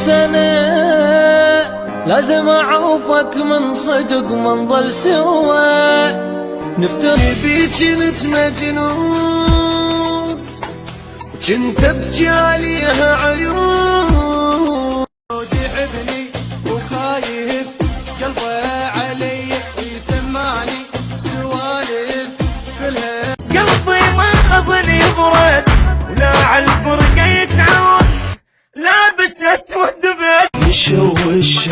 سنة لازم أعوفك من صدق ما نظل سوا نفترق بيك كنت مجنون وكنت ابكي عليها عيون يحبني وخايف قلبه علي ويسمعني سوالف كلها قلبي ما اظن يبرد ولا على الفرقة يتعود لابس اسود بس يشوش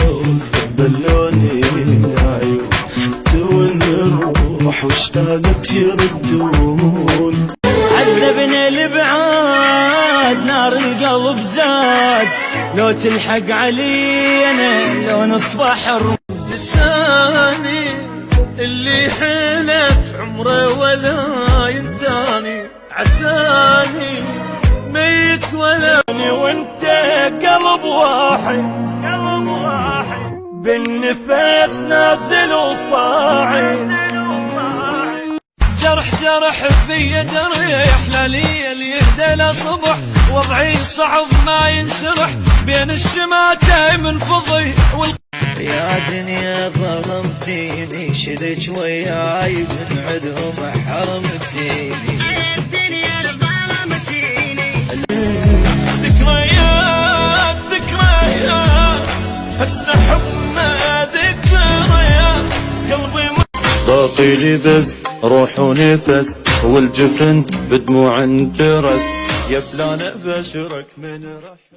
بلوني العيون تون الروح واشتاقت يردون عذبنا الابعاد نار القلب زاد لو تلحق علينا لو نصبح لساني اللي حلف عمره ولا ينساني عساني ميت ولا وانت قلب واحد بالنفس نازل وصاعد جرح في جريح لليل يهدى لصبح وضعي صعب ما ينشرح بين الشماتة منفضي يا دنيا ظلمتيني شلك وياي من عدهم حرمتيني ذكريات هسه حبنا ذكريات قلبي باقي لي بس روح ونفس والجفن بدموع انترس يا فلان ابشرك من رح